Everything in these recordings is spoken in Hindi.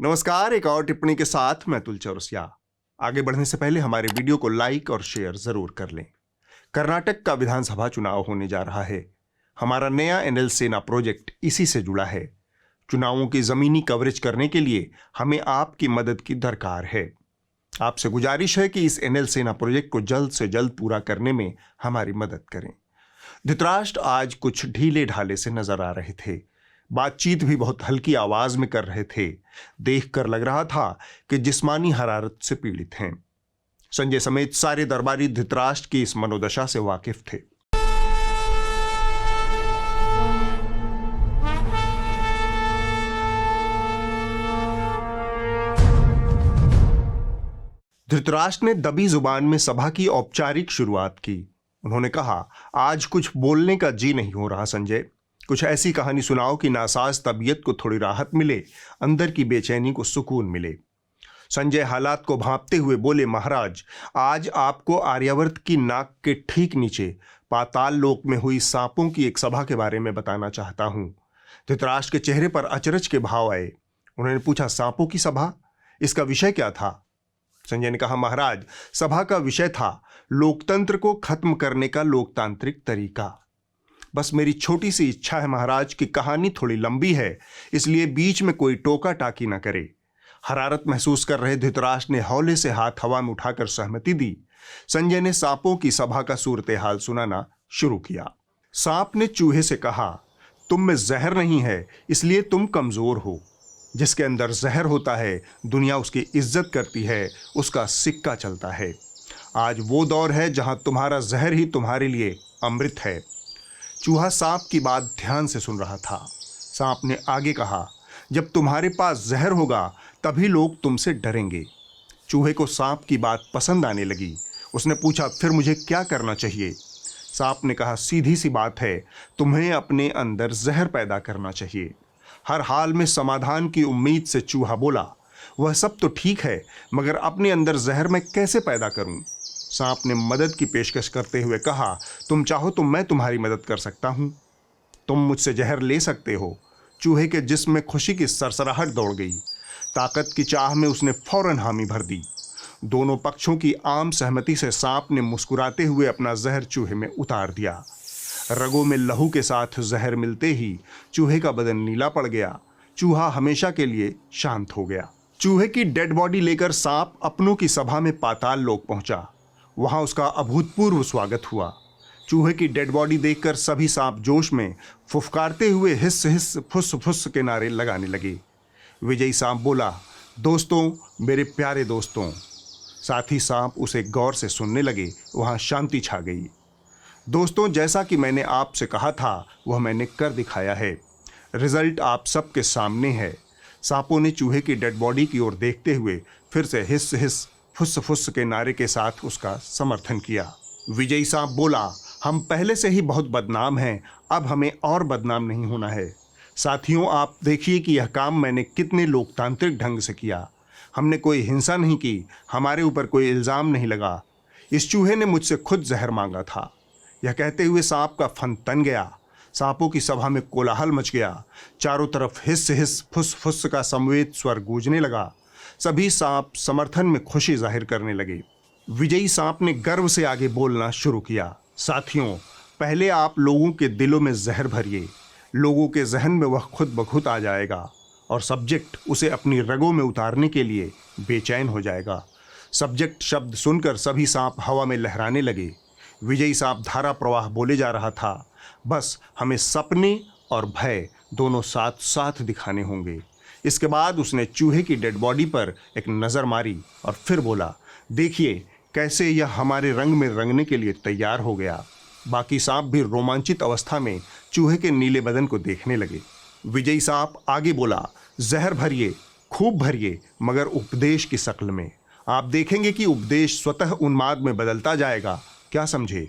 नमस्कार। एक और टिप्पणी के साथ मैं तुल चौरसिया। आगे बढ़ने से पहले हमारे वीडियो को लाइक और शेयर जरूर कर लें। कर्नाटक का विधानसभा चुनाव होने जा रहा है। हमारा नया एनएल सेना प्रोजेक्ट इसी से जुड़ा है। चुनावों की जमीनी कवरेज करने के लिए हमें आपकी मदद की दरकार है। आपसे गुजारिश है कि इस एनएल सेना प्रोजेक्ट को जल्द से जल्द पूरा करने में हमारी मदद करें। धृतराष्ट्र आज कुछ ढीले ढाले से नजर आ रहे थे। बातचीत भी बहुत हल्की आवाज में कर रहे थे। देखकर लग रहा था कि जिस्मानी हरारत से पीड़ित हैं। संजय समेत सारे दरबारी धृतराष्ट्र की इस मनोदशा से वाकिफ थे। धृतराष्ट्र ने दबी जुबान में सभा की औपचारिक शुरुआत की। उन्होंने कहा, आज कुछ बोलने का जी नहीं हो रहा संजय। कुछ ऐसी कहानी सुनाओ कि नासाज तबीयत को थोड़ी राहत मिले, अंदर की बेचैनी को सुकून मिले। संजय हालात को भांपते हुए बोले, महाराज, आज आपको आर्यावर्त की नाक के ठीक नीचे पाताल लोक में हुई सांपों की एक सभा के बारे में बताना चाहता हूं। धृतराष्ट्र के चेहरे पर अचरज के भाव आए। उन्होंने पूछा, सांपों की सभा? इसका विषय क्या था? संजय ने कहा, महाराज, सभा का विषय था लोकतंत्र को खत्म करने का लोकतांत्रिक तरीका। बस मेरी छोटी सी इच्छा है महाराज कि कहानी थोड़ी लंबी है, इसलिए बीच में कोई टोका टाकी ना करे। हरारत महसूस कर रहे धृतराष्ट्र ने हौले से हाथ हवा में उठाकर सहमति दी। संजय ने सांपों की सभा का सूरत हाल सुनाना शुरू किया। सांप ने चूहे से कहा, तुम में जहर नहीं है, इसलिए तुम कमजोर हो। जिसके अंदर जहर होता है, दुनिया उसकी इज्जत करती है, उसका सिक्का चलता है। आज वो दौर है जहां तुम्हारा जहर ही तुम्हारे लिए अमृत है। चूहा सांप की बात ध्यान से सुन रहा था। सांप ने आगे कहा, जब तुम्हारे पास जहर होगा तभी लोग तुमसे डरेंगे। चूहे को सांप की बात पसंद आने लगी। उसने पूछा, फिर मुझे क्या करना चाहिए? सांप ने कहा, सीधी सी बात है, तुम्हें अपने अंदर जहर पैदा करना चाहिए। हर हाल में समाधान की उम्मीद से चूहा बोला, वह सब तो ठीक है, मगर अपने अंदर जहर मैं कैसे पैदा करूं? सांप ने मदद की पेशकश करते हुए कहा, तुम चाहो तो मैं तुम्हारी मदद कर सकता हूं। तुम मुझसे जहर ले सकते हो। चूहे के जिस्म में खुशी की सरसराहट दौड़ गई। ताकत की चाह में उसने फौरन हामी भर दी। दोनों पक्षों की आम सहमति से सांप ने मुस्कुराते हुए अपना जहर चूहे में उतार दिया। रगों में लहू के साथ जहर मिलते ही चूहे का बदन नीला पड़ गया। चूहा हमेशा के लिए शांत हो गया। चूहे की डेड बॉडी लेकर सांप अपनों की सभा में पाताल लोक पहुंचा। वहां उसका अभूतपूर्व स्वागत हुआ। चूहे की डेड बॉडी देखकर सभी सांप जोश में फुफकारते हुए हिस्स हिस्स फुस फुस के नारे लगाने लगे। विजयी सांप बोला, दोस्तों, मेरे प्यारे दोस्तों। साथी सांप उसे गौर से सुनने लगे। वहां शांति छा गई। दोस्तों, जैसा कि मैंने आपसे कहा था वह मैंने कर दिखाया है। रिजल्ट आप सबके सामने है। सांपों ने चूहे की डेड बॉडी की ओर देखते हुए फिर से हिस्स हिस्स फुस फुस के नारे के साथ उसका समर्थन किया। विजयी सांप बोला, हम पहले से ही बहुत बदनाम हैं, अब हमें और बदनाम नहीं होना है। साथियों, आप देखिए कि यह काम मैंने कितने लोकतांत्रिक ढंग से किया। हमने कोई हिंसा नहीं की, हमारे ऊपर कोई इल्ज़ाम नहीं लगा। इस चूहे ने मुझसे खुद जहर मांगा था। यह कहते हुए सांप का फन तन गया। सांपों की सभा में कोलाहल मच गया। चारों तरफ हिस्स हिस्स फुस फुस का समवेत स्वर गूंजने लगा। सभी सांप समर्थन में खुशी जाहिर करने लगे। विजयी सांप ने गर्व से आगे बोलना शुरू किया, साथियों, पहले आप लोगों के दिलों में जहर भरिए। लोगों के जहन में वह खुद ब खुद आ जाएगा और सब्जेक्ट उसे अपनी रगों में उतारने के लिए बेचैन हो जाएगा। सब्जेक्ट शब्द सुनकर सभी सांप हवा में लहराने लगे। विजयी सांप धारा प्रवाह बोले जा रहा था, बस हमें सपने और भय दोनों साथ साथ दिखाने होंगे। इसके बाद उसने चूहे की डेड बॉडी पर एक नज़र मारी और फिर बोला, देखिए कैसे यह हमारे रंग में रंगने के लिए तैयार हो गया। बाकी सांप भी रोमांचित अवस्था में चूहे के नीले बदन को देखने लगे। विजयी सांप आगे बोला, जहर भरिए, खूब भरिए, मगर उपदेश की शक्ल में। आप देखेंगे कि उपदेश स्वतः उन्माद में बदलता जाएगा। क्या समझे?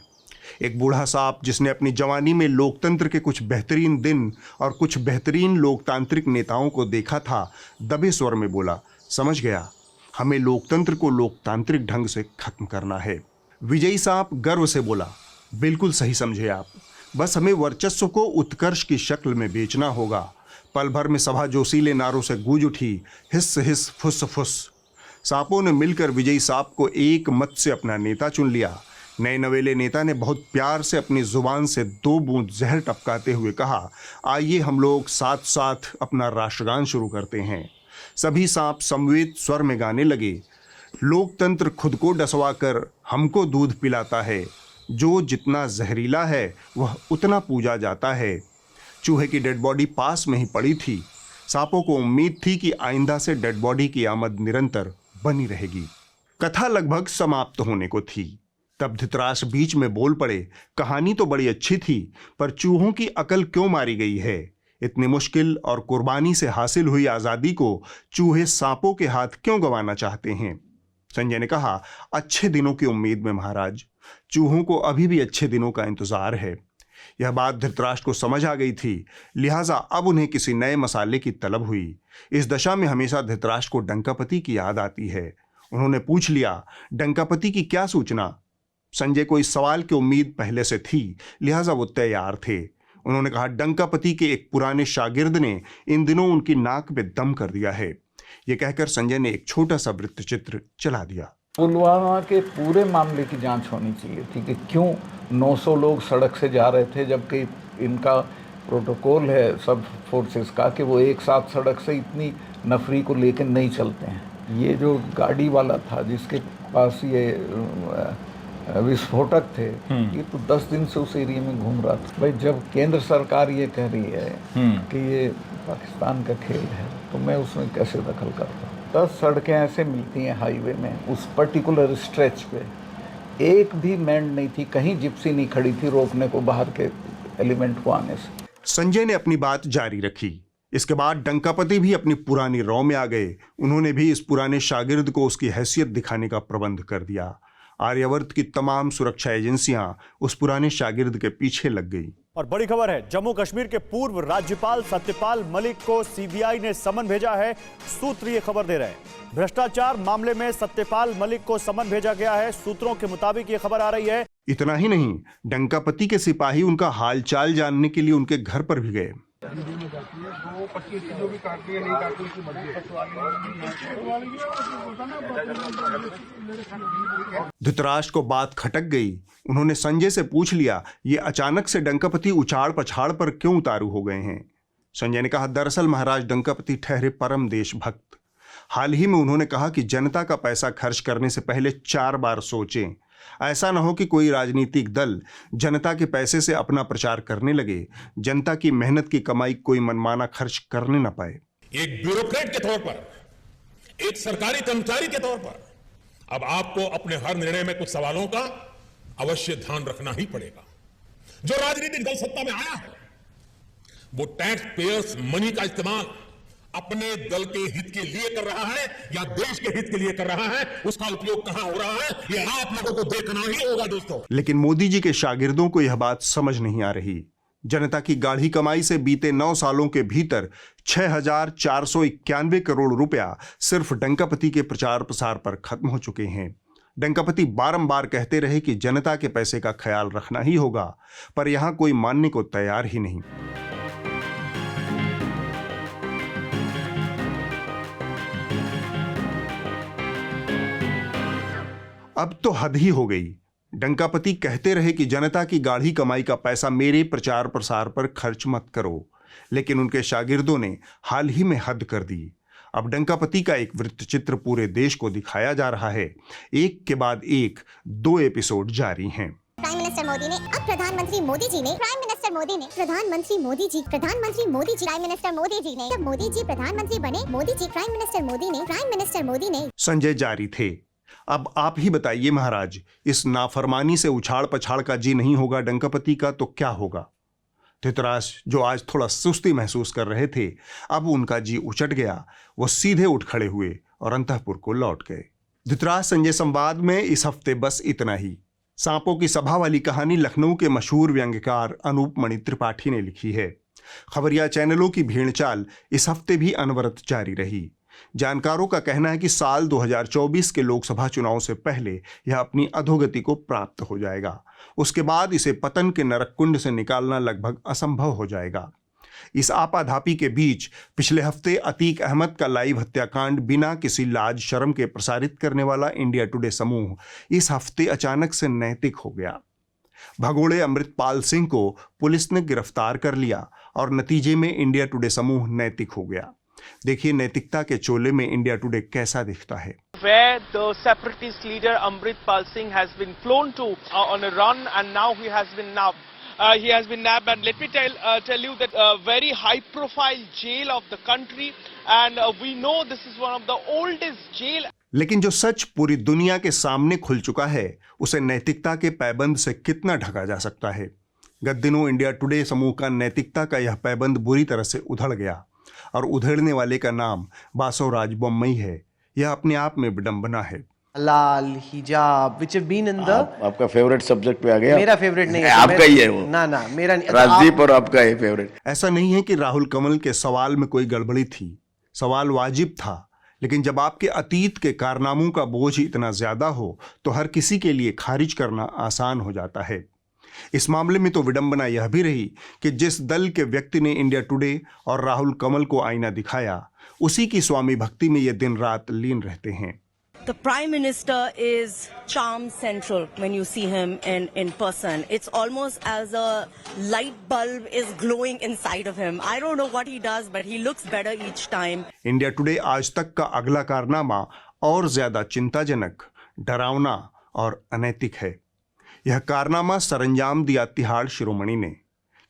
एक बूढ़ा सांप जिसने अपनी जवानी में लोकतंत्र के कुछ बेहतरीन दिन और कुछ बेहतरीन लोकतांत्रिक नेताओं को देखा था, दबे स्वर में बोला, समझ गया, हमें लोकतंत्र को लोकतांत्रिक ढंग से खत्म करना है। विजयी सांप गर्व से बोला, बिल्कुल सही समझे आप। बस हमें वर्चस्व को उत्कर्ष की शक्ल में बेचना होगा। पल भर में सभा जोशीले नारों से गूंज उठी, हिस हिस फुस फुस। सांपों ने मिलकर विजयी सांप को एक मत से अपना नेता चुन लिया। नए नवेले नेता ने बहुत प्यार से अपनी जुबान से 2 बूंद जहर टपकाते हुए कहा, आइए हम लोग साथ साथ अपना राष्ट्रगान शुरू करते हैं। सभी सांप समवेत स्वर में गाने लगे, लोकतंत्र खुद को डसवा कर हमको दूध पिलाता है, जो जितना जहरीला है वह उतना पूजा जाता है। चूहे की डेड बॉडी पास में ही पड़ी थी। सांपों को उम्मीद थी कि आइंदा से डेड बॉडी की आमद निरंतर बनी रहेगी। कथा लगभग समाप्त होने को थी, तब धृतराष्ट्र बीच में बोल पड़े, कहानी तो बड़ी अच्छी थी, पर चूहों की अकल क्यों मारी गई है? इतनी मुश्किल और कुर्बानी से हासिल हुई आजादी को चूहे सांपों के हाथ क्यों गंवाना चाहते हैं? संजय ने कहा, अच्छे दिनों की उम्मीद में महाराज, चूहों को अभी भी अच्छे दिनों का इंतजार है। यह बात धृतराष्ट्र को समझ आ गई थी, लिहाजा अब उन्हें किसी नए मसाले की तलब हुई। इस दशा में हमेशा धृतराष्ट्र को डंकापति की याद आती है। उन्होंने पूछ लिया, डंकापति की क्या सूचना? संजय को इस सवाल की उम्मीद पहले से थी, लिहाजा वो तैयार थे। उन्होंने कहा, डंकापति के एक पुराने शागिर्द ने इन दिनों उनकी नाक पे दम कर दिया है। ये कहकर संजय ने एक छोटा सा वृत्तचित्र चला दिया। पुलवामा के पूरे मामले की जांच होनी चाहिए थी कि क्यों 900 लोग सड़क से जा रहे थे, जबकि इनका प्रोटोकॉल है सब फोर्सेस का कि वो एक साथ सड़क से इतनी नफरी को लेकर नहीं चलते हैं। ये जो गाड़ी वाला था जिसके पास ये विस्फोटक थे, ये तो 10 दिन से उस एरिया में घूम रहा था। भाई जब केंद्र सरकार ये कह रही है कि ये पाकिस्तान का खेल है, तो मैं उसमें कैसे दखल करता हूँ? 10 सड़कें ऐसे मिलती हैं हाईवे में, उस पर्टिकुलर स्ट्रेच पे एक भी मैंड नहीं थी, कहीं जिप्सी नहीं खड़ी थी रोकने को बाहर के एलिमेंट को आने से। संजय ने अपनी बात जारी रखी। इसके बाद डंकापति भी अपनी पुरानी रौ में आ गए। उन्होंने भी इस पुराने शागिर्द को उसकी हैसियत दिखाने का प्रबंध कर दिया। आर्यावर्त की तमाम सुरक्षा एजेंसियां उस पुराने शागिर्द के पीछे लग गई। और बड़ी खबर है, जम्मू कश्मीर के पूर्व राज्यपाल सत्यपाल मलिक को सीबीआई ने समन भेजा है। सूत्र ये खबर दे रहे हैं, भ्रष्टाचार मामले में सत्यपाल मलिक को समन भेजा गया है। सूत्रों के मुताबिक ये खबर आ रही है। इतना ही नहीं, डंकापति के सिपाही उनका हालचाल जानने के लिए उनके घर पर भी गए। धृतराष्ट्र को बात खटक गई। उन्होंने संजय से पूछ लिया, ये अचानक से डंकापति उछाड़ पछाड़ पर क्यों उतारू हो गए हैं? संजय ने कहा, दरअसल महाराज डंकापति ठहरे परम देशभक्त। हाल ही में उन्होंने कहा कि जनता का पैसा खर्च करने से पहले 4 बार सोचें। ऐसा न हो कि कोई राजनीतिक दल जनता के पैसे से अपना प्रचार करने लगे, जनता की मेहनत की कमाई कोई मनमाना खर्च करने न पाए। एक ब्यूरोक्रेट के तौर पर, एक सरकारी कर्मचारी के तौर पर अब आपको अपने हर निर्णय में कुछ सवालों का अवश्य ध्यान रखना ही पड़ेगा। जो राजनीतिक दल सत्ता में आया है, वो टैक्स पेयर्स मनी का इस्तेमाल अपने दल के हित के लिए कर रहा है या देश के हित के लिए कर रहा है, उसका उपयोग कहां हो रहा है, ये आप लोगों को देखना ही होगा दोस्तों। लेकिन मोदी जी के शागिर्दों को यह बात समझ नहीं आ रही। जनता की गाढ़ी कमाई से बीते 9 सालों के भीतर 6,491 करोड़ रुपया सिर्फ डंकापति के प्रचार प्रसार पर खत्म हो चुके हैं। डंकापति बारंबार कहते रहे कि जनता के पैसे का ख्याल रखना ही होगा, पर यहां कोई मानने को तैयार ही नहीं। अब तो हद ही हो गई। डंकापति कहते रहे कि जनता की गाढ़ी कमाई का पैसा मेरे प्रचार प्रसार पर खर्च मत करो, लेकिन उनके शागिर्दों ने हाल ही में हद कर दी। अब डंकापति का एक वृत्तचित्र पूरे देश को दिखाया जा रहा है। एक के बाद एक 2 एपिसोड जारी हैं। प्राइम मिनिस्टर मोदी ने अब प्रधानमंत्री मोदी जी ने, प्राइम मिनिस्टर मोदी ने प्रधानमंत्री मोदी जी, प्रधानमंत्री मोदी जी, प्राइम मिनिस्टर मोदी जी ने, जब मोदी जी प्रधानमंत्री बने, मोदी जी प्राइम मिनिस्टर मोदी ने, प्राइम मिनिस्टर मोदी ने। संजय जारी थे। अब आप ही बताइए महाराज, इस नाफरमानी से उछाड़ पछाड़ का जी नहीं होगा डंकापति का तो क्या होगा? धृतराष्ट्र जो आज थोड़ा सुस्ती महसूस कर रहे थे, अब उनका जी उचट गया। वो सीधे उठ खड़े हुए और अंतःपुर को लौट गए। धृतराष्ट्र संजय संवाद में इस हफ्ते बस इतना ही। सांपों की सभा वाली कहानी लखनऊ के मशहूर व्यंग्यकार अनूप मणि त्रिपाठी ने लिखी है। खबरिया चैनलों की भेड़चाल इस हफ्ते भी अनवरत जारी रही। जानकारों का कहना है कि साल 2024 के लोकसभा चुनाव से पहले यह अपनी अधोगति को प्राप्त हो जाएगा। उसके बाद इसे पतन के नरक कुंड से निकालना लगभग असंभव हो जाएगा। इस आपाधापी के बीच पिछले हफ्ते अतीक अहमद का लाइव हत्याकांड बिना किसी लाज शर्म के प्रसारित करने वाला इंडिया टुडे समूह इस हफ्ते अचानक से नैतिक हो गया। भगोड़े अमृतपाल सिंह को पुलिस ने गिरफ्तार कर लिया और नतीजे में इंडिया टुडे समूह नैतिक हो गया। देखिए नैतिकता के चोले में इंडिया टुडे कैसा दिखता है। Where the separatist leader Amritpal Singh has been flown to on a run, and now he has been nabbed. And let me tell you that very high-profile jail of the country, and we know this is one of the oldest jail. लेकिन जो सच पूरी दुनिया के सामने खुल चुका है उसे नैतिकता के पैबंद से कितना ढका जा सकता है। गत दिनों इंडिया टुडे समूह का नैतिकता का यह पैबंद बुरी तरह से उधड़ गया और उधेड़ने वाले का नाम बासवराज बोम्मई है। यह अपने आप में विडंबना है। लाल हिजाब which have been in the आपका फेवरेट सब्जेक्ट पे आ गया। मेरा फेवरेट नहीं है, आपका ही है वो। ना मेरा नहीं। राजदीप और आपका है फेवरेट। ऐसा नहीं है कि राहुल कमल के सवाल में कोई गड़बड़ी थी, सवाल वाजिब था, लेकिन जब आपके अतीत के कारनामों का बोझ इतना ज्यादा हो तो हर किसी के लिए खारिज करना आसान हो जाता है। इस मामले में तो विडंबना यह भी रही कि जिस दल के व्यक्ति ने इंडिया टुडे और राहुल कमल को आईना दिखाया उसी की स्वामी भक्ति में ये दिन रात लीन रहते हैं। The Prime Minister is charm central when you see him in person. It's almost as a light bulb is glowing inside of him. I don't know what he does, but he looks better each time. India today आज तक का अगला कारनामा और ज्यादा चिंताजनक, डरावना और अनैतिक है। यह कारनामा सरंजाम दिया तिहाड़ शिरोमणि ने।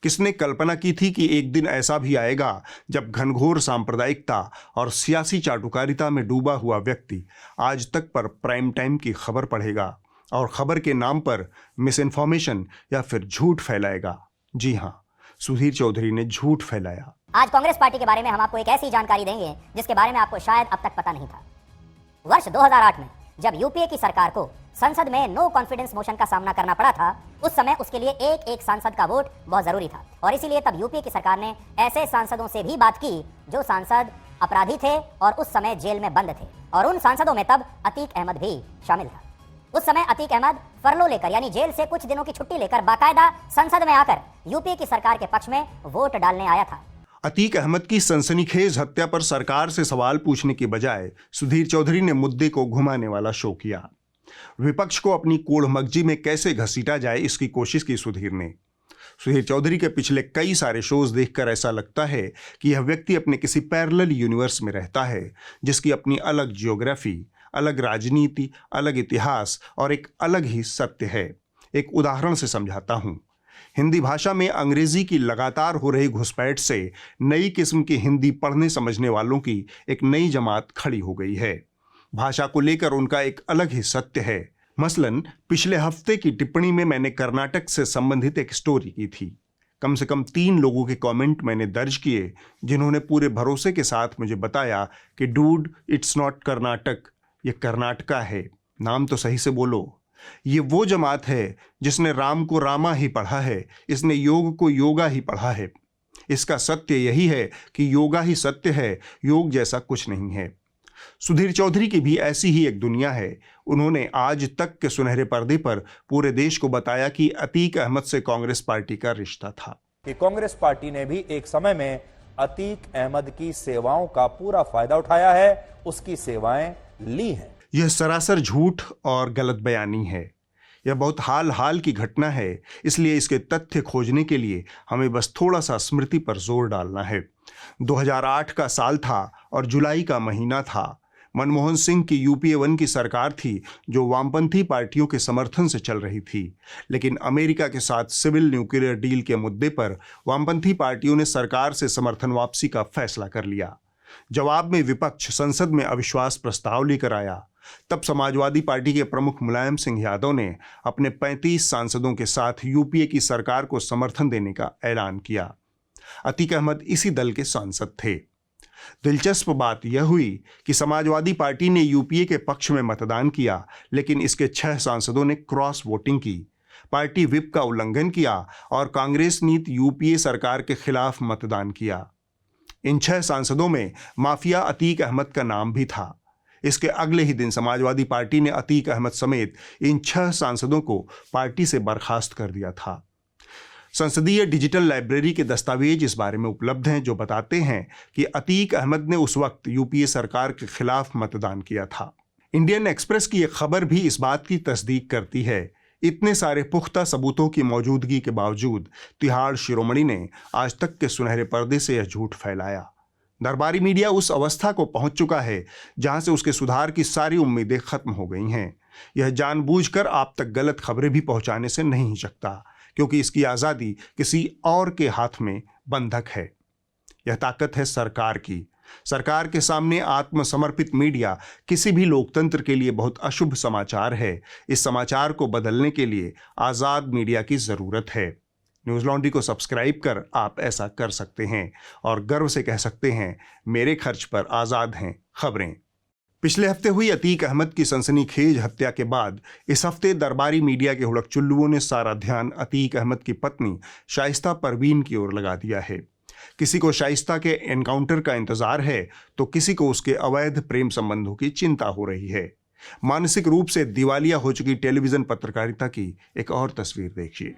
किसने कल्पना की थी कि एक दिन ऐसा भी आएगा जब घनघोर सांप्रदायिकता और सियासी चाटुकारिता में डूबा हुआ व्यक्ति आज तक पर प्राइम टाइम की खबर पढ़ेगा और खबर के नाम पर मिस इन्फॉर्मेशन या फिर झूठ फैलाएगा। जी हाँ, सुधीर चौधरी ने झूठ फैलाया। आज कांग्रेस पार्टी के बारे में हम आपको एक ऐसी जानकारी देंगे जिसके बारे में आपको शायद अब तक पता नहीं था। वर्ष 2008 में जब यूपीए की सरकार को संसद में नो कॉन्फिडेंस मोशन का सामना करना पड़ा था, उस समय उसके लिए एक सांसद का वोट बहुत जरूरी था और इसीलिए तब यूपीए की सरकार ने ऐसे सांसदों से भी बात की जो सांसद अपराधी थे और उस समय जेल में बंद थे, और उन सांसदों में तब अतीक अहमद भी शामिल था। उस समय अतीक अहमद फरलो लेकर यानी जेल से कुछ दिनों की छुट्टी लेकर बाकायदा संसद में आकर यूपीए की सरकार के पक्ष में वोट डालने आया था। अतीक अहमद की सनसनीखेज हत्या पर सरकार से सवाल पूछने की बजाय सुधीर चौधरी ने मुद्दे को घुमाने वाला शो किया। विपक्ष को अपनी कोढ़मगजी में कैसे घसीटा जाए इसकी कोशिश की सुधीर ने। सुधीर चौधरी के पिछले कई सारे शोज देखकर ऐसा लगता है कि यह व्यक्ति अपने किसी पैरेलल यूनिवर्स में रहता है जिसकी अपनी अलग जियोग्राफी, अलग राजनीति, अलग इतिहास और एक अलग ही सत्य है। एक उदाहरण से समझाता हूं। हिंदी भाषा में अंग्रेजी की लगातार हो रही घुसपैठ से नई किस्म की हिंदी पढ़ने समझने वालों की एक नई जमात खड़ी हो गई है। भाषा को लेकर उनका एक अलग ही सत्य है। मसलन पिछले हफ्ते की टिप्पणी में मैंने कर्नाटक से संबंधित एक स्टोरी की थी। कम से कम 3 लोगों के कमेंट मैंने दर्ज किए जिन्होंने पूरे भरोसे के साथ मुझे बताया कि डूड, इट्स नॉट कर्नाटक, ये कर्नाटका है, नाम तो सही से बोलो। ये वो जमात है जिसने राम को रामा ही पढ़ा है, इसने योग को योगा ही पढ़ा है। इसका सत्य यही है कि योगा ही सत्य है, योग जैसा कुछ नहीं है। सुधीर चौधरी की भी ऐसी ही एक दुनिया है। उन्होंने आज तक के सुनहरे पर्दे पर पूरे देश को बताया कि अतीक अहमद से कांग्रेस पार्टी का रिश्ता था, कि कांग्रेस पार्टी ने भी एक समय में अतीक अहमद की सेवाओं का पूरा फायदा उठाया है, उसकी सेवाएं ली हैं। यह सरासर झूठ और गलत बयानी है। यह बहुत हाल की घटना है, इसलिए इसके तथ्य खोजने के लिए हमें बस थोड़ा सा स्मृति पर जोर डालना है। 2008 का साल था और जुलाई का महीना था। मनमोहन सिंह की यूपीए 1 की सरकार थी जो वामपंथी पार्टियों के समर्थन से चल रही थी, लेकिन अमेरिका के साथ सिविल न्यूक्लियर डील के मुद्दे पर वामपंथी पार्टियों ने सरकार से समर्थन वापसी का फैसला कर लिया। जवाब में विपक्ष संसद में अविश्वास प्रस्ताव लेकर आया। तब समाजवादी पार्टी के प्रमुख मुलायम सिंह यादव ने अपने 35 सांसदों के साथ यूपीए की सरकार को समर्थन देने का ऐलान किया। अतीक अहमद इसी दल के सांसद थे। दिलचस्प बात यह हुई कि समाजवादी पार्टी ने यूपीए के पक्ष में मतदान किया, लेकिन इसके 6 सांसदों ने क्रॉस वोटिंग की, पार्टी व्हिप का उल्लंघन किया और कांग्रेस नीति यूपीए सरकार के खिलाफ मतदान किया। इन 6 सांसदों में माफिया अतीक अहमद का नाम भी था। इसके अगले ही दिन समाजवादी पार्टी ने अतीक अहमद समेत इन 6 सांसदों को पार्टी से बर्खास्त कर दिया था। संसदीय डिजिटल लाइब्रेरी के दस्तावेज इस बारे में उपलब्ध हैं जो बताते हैं कि अतीक अहमद ने उस वक्त यूपीए सरकार के खिलाफ मतदान किया था। इंडियन एक्सप्रेस की एक खबर भी इस बात की तस्दीक करती है। इतने सारे पुख्ता सबूतों की मौजूदगी के बावजूद तिहाड़ शिरोमणि ने आज तक के सुनहरे पर्दे से यह झूठ फैलाया। दरबारी मीडिया उस अवस्था को पहुंच चुका है जहां से उसके सुधार की सारी उम्मीदें खत्म हो गई हैं। यह जानबूझकर आप तक गलत खबरें भी पहुंचाने से नहीं हिचकता, क्योंकि इसकी आज़ादी किसी और के हाथ में बंधक है। यह ताकत है सरकार की। सरकार के सामने आत्मसमर्पित मीडिया किसी भी लोकतंत्र के लिए बहुत अशुभ समाचार है। इस समाचार को बदलने के लिए आज़ाद मीडिया की ज़रूरत है। न्यूज़ लॉन्ड्री को सब्सक्राइब कर आप ऐसा कर सकते हैं और गर्व से कह सकते हैं, मेरे खर्च पर आज़ाद हैं खबरें। पिछले हफ्ते हुई अतीक अहमद की सनसनीखेज हत्या के बाद इस हफ्ते दरबारी मीडिया के हुड़क-चुल्लुओं ने सारा ध्यान अतीक अहमद की पत्नी शाइस्ता परवीन की ओर लगा दिया है। किसी को शाइस्ता के एनकाउंटर का इंतजार है तो किसी को उसके अवैध प्रेम संबंधों की चिंता हो रही है। मानसिक रूप से दिवालिया हो चुकी टेलीविजन पत्रकारिता की एक और तस्वीर देखिए।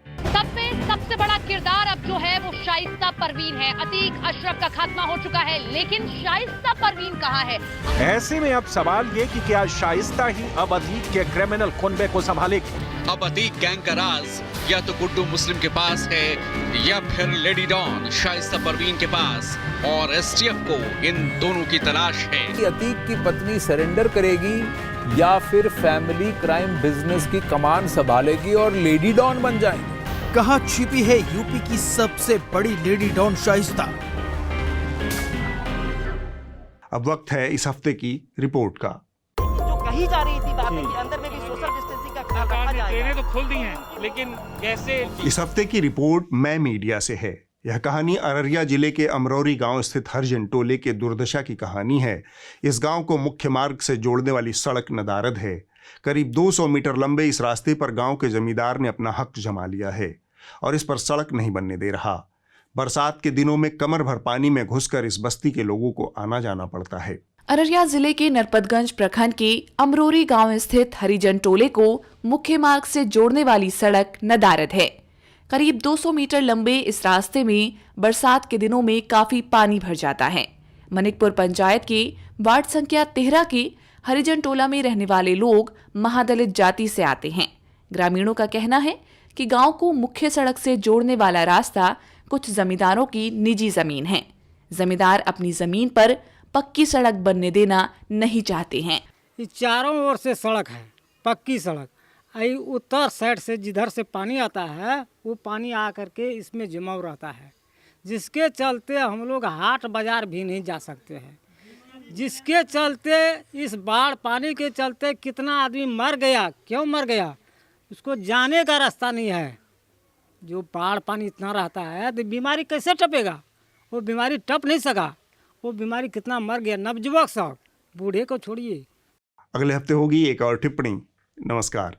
सबसे बड़ा किरदार अब जो है वो शाइस्ता परवीन है। अतीक अशरफ का खात्मा हो चुका है, लेकिन शाइस्ता परवीन कहाँ है? ऐसे में अब सवाल ये कि क्या शाइस्ता ही अब अतीक के क्रिमिनल कुनबे को संभालेगी? अब अतीक गैंग का राज या तो गुड्डू मुस्लिम के पास है या फिर लेडी डॉन शाइस्ता परवीन के पास, और एसटीएफ को इन दोनों की तलाश है। अतीक की पत्नी सरेंडर करेगी या फिर फैमिली क्राइम बिजनेस की कमान संभालेगी और लेडी डॉन बन जाएगी? कहां छिपी है यूपी की सबसे बड़ी लेडी डॉन शाइस्ता? अब वक्त है इस हफ्ते की रिपोर्ट का। जो कही जा रही थी बातें कि अंदर में भी सोशल डिस्टेंसिंग का रखा जाएगा, तो खुल दी हैं, लेकिन कैसे? इस हफ्ते की रिपोर्ट मैं मीडिया से है। यह कहानी अररिया जिले के अमरौरी गांव स्थित हरिजन टोले के दुर्दशा की कहानी है। इस गांव को मुख्य मार्ग से जोड़ने वाली सड़क नदारद है। करीब 200 मीटर लंबे इस रास्ते पर गांव के जमींदार ने अपना हक जमा लिया है और इस पर सड़क नहीं बनने दे रहा। बरसात के दिनों में कमर भर पानी में घुसकर इस बस्ती के लोगों को आना जाना पड़ता है। अररिया जिले के नरपतगंज प्रखंड के अमरोरी गांव स्थित हरिजन टोले को मुख्य मार्ग से जोड़ने वाली सड़क नदारद है। करीब 200 मीटर लंबे इस रास्ते में बरसात के दिनों में काफी पानी भर जाता है। मनिकपुर पंचायत के वार्ड संख्या 13 के हरिजन टोला में रहने वाले लोग महादलित जाति से आते हैं। ग्रामीणों का कहना है कि गांव को मुख्य सड़क से जोड़ने वाला रास्ता कुछ जमींदारों की निजी जमीन है। जमींदार अपनी जमीन पर पक्की सड़क बनने देना नहीं चाहते हैं। चारों ओर से सड़क है, पक्की सड़क। उत्तर साइड से जिधर से पानी आता है वो पानी आ करके इसमें जमा रहता है, जिसके चलते हम लोग हाट बाजार भी नहीं जा सकते हैं। जिसके चलते इस बाढ़ पानी के चलते कितना आदमी मर गया, क्यों मर गया उसको जाने का रास्ता नहीं है। जो बाढ़ पानी इतना रहता है तो बीमारी कैसे टपेगा? वो बीमारी टप नहीं सका। वो बीमारी कितना मर गया, नवजुवक सब, बूढ़े को छोड़िए। अगले हफ्ते होगी एक और टिप्पणी। नमस्कार।